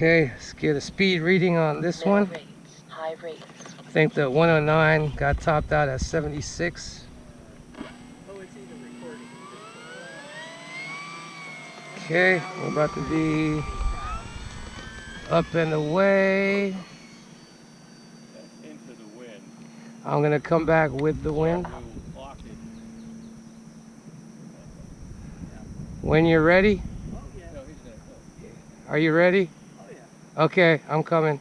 Okay, let's get a speed reading on this one. Rates, high rates. I think the 109 got topped out at 76. Okay, we're about to be up and away. Into the wind. I'm gonna come back with the wind. When you're ready? Are you ready? Oh yeah. Okay, I'm coming.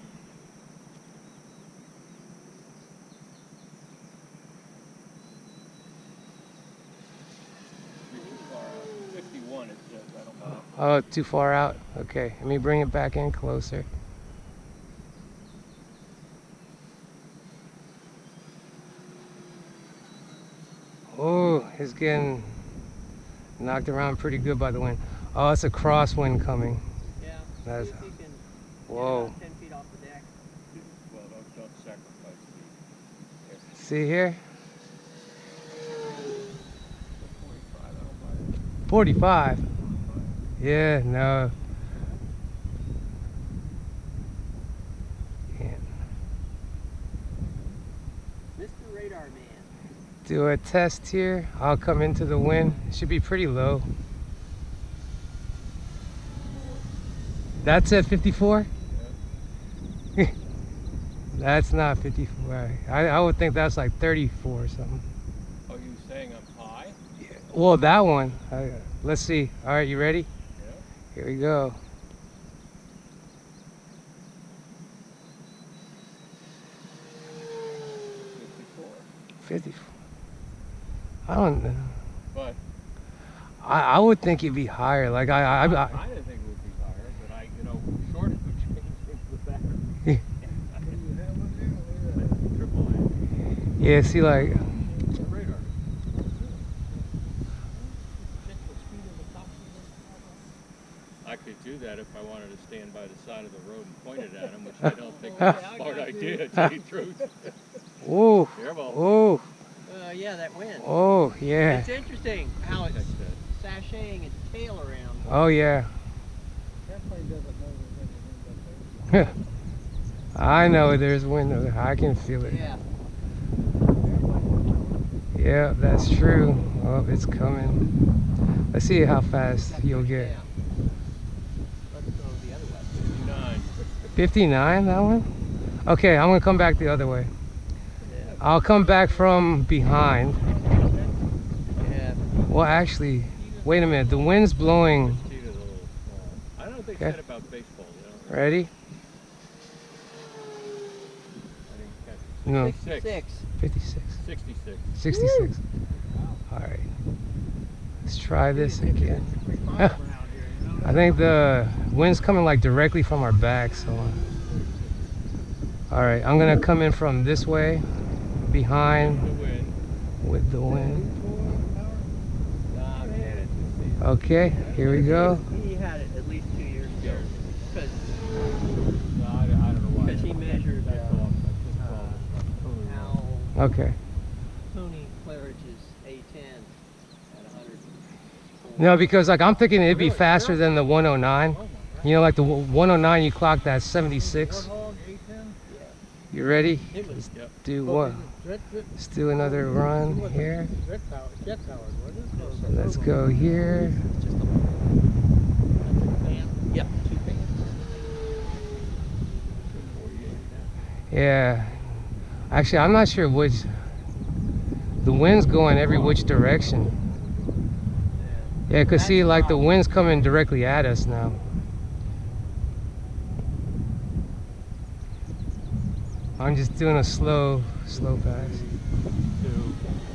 Oh, too far out? Okay, let me bring it back in closer. Oh, it's getting knocked around pretty good by the wind. Oh, it's a crosswind coming. Yeah. That's, See if you can whoa. get about 10 feet off the deck. Well, don't sacrifice speed. See here? 45. Yeah, no. Can't. Mr. Radar Man. Do a test here. I'll come into the wind. It should be pretty low. That's at 54? Yeah. That's not 54. I would think that's like 34 or something. Are you saying I'm high? Yeah. Well, that one. Let's see. All right, you ready? Yeah. Here we go. 54. I don't know. But I would think it'd be higher. Like I didn't think it would be higher, but short of changing the battery. Yeah, see, like. Radar. I could do that if I wanted to stand by the side of the road and point it at him, which I don't think is a smart idea, to tell you the truth. Oh. Careful. Oh. Yeah, that wind. Oh, yeah. It's interesting how it's sashaying its tail around. Oh, yeah. That plane doesn't know there's any wind up there. I know there's wind. I can feel it. Yeah. Yeah, that's true. Oh, it's coming. Let's see how fast you'll get. Let's go the other way. 59, that one? Okay, I'm gonna come back the other way. Yeah. I'll come back from behind. Yeah. Well, actually, wait a minute. The wind's blowing. I don't think Okay. that about baseball, you know. Ready? No. 66. 56. 66. 66. All right. Let's try this again. I think the wind's coming like directly from our back, so. All right, I'm gonna come in from this way, behind, with the wind. Okay, here we go. He had it at least 2 years ago. Because I don't know why. he measured Okay. Tony Claridge's A10 at 100. No, because like I'm thinking it'd be faster than the 109. You know, like the 109 you clocked at 76. You ready? Let's do what? Let's do another run here. Let's go here. Yep, 2 fans. Yeah. Actually, I'm not sure which. The wind's going every which direction. Yeah, cause see, like the wind's coming directly at us now. I'm just doing a slow pass.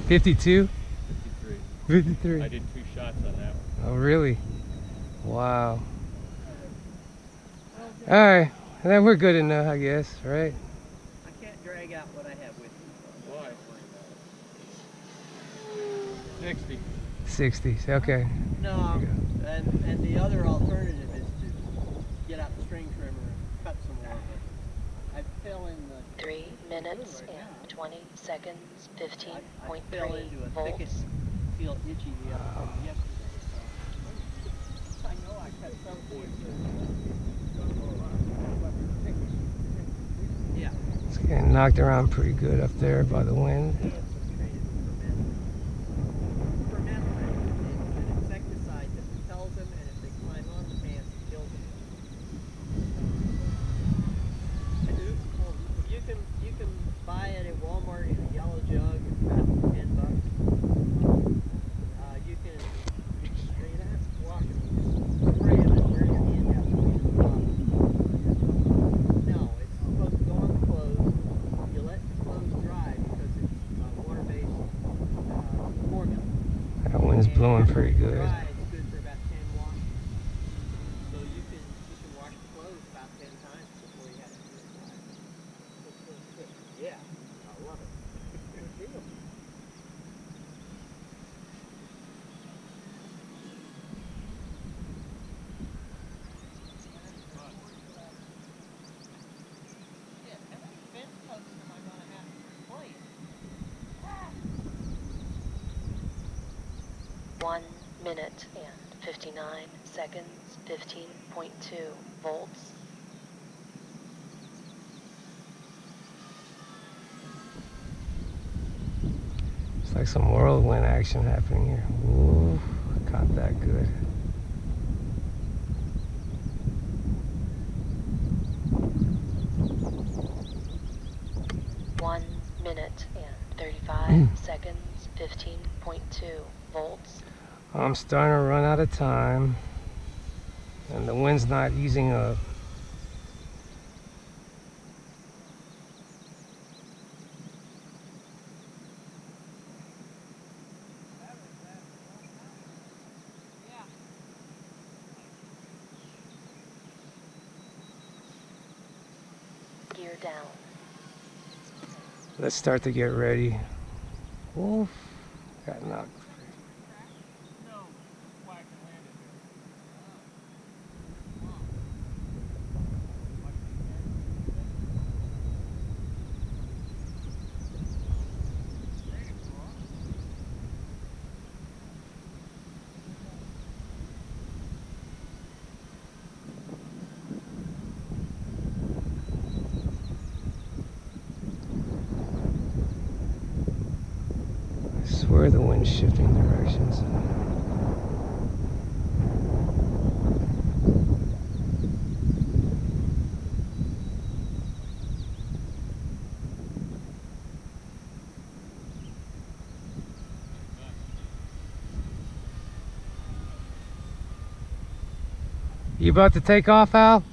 52? 53. I did 2 shots on that one. Oh, really? Wow. All right, then we're good enough, I guess, right? I can't drag out what I have with me. Why? 60. 60, okay. No, and the other alternative is to get out the string trimmer and cut some more. But I fell in the 3 minutes and 20 seconds, I fell 15.3 into a volts. thicket, feel itchy from yesterday. So I know I cut some points. Getting knocked around pretty good up there by the wind. Wind's blowing pretty good. Yeah, I love it. Good deal. Yeah, how many fence posts am I going to have to replace? 1 minute and 59 seconds, 15.2 volts. It's like some whirlwind action happening here. Ooh, caught that good. One minute and 35 seconds, 15.2 volts. I'm starting to run out of time, and the wind's not easing up. Gear down. Let's start to get ready. Oof, got knocked. I swear the wind's shifting directions. You about to take off, Al? I'm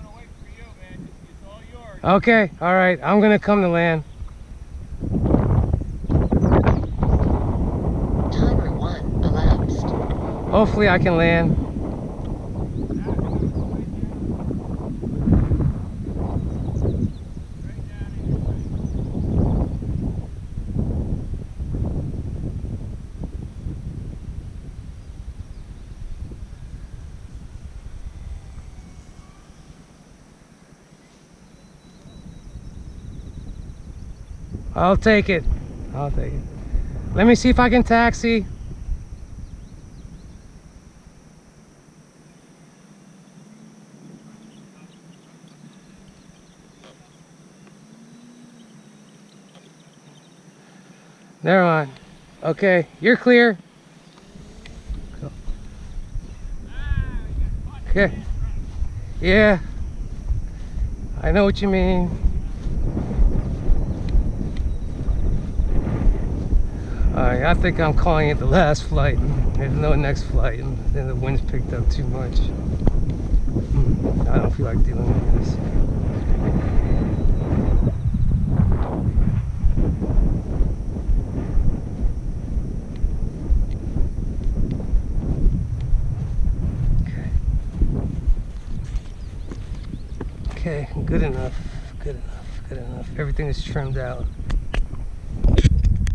gonna wait for you, man. It's all yours. Okay, all right. I'm gonna come to land. Timer 1 elapsed. Hopefully I can land. I'll take it. I'll take it. Let me see if I can taxi. Never mind. Okay, you're clear. Go. Okay. Yeah. I know what you mean. Alright, I think I'm calling it the last flight. There's no next flight, and then the wind's picked up too much. I don't feel like dealing with this. Okay, good enough, good enough, good enough. Everything is trimmed out.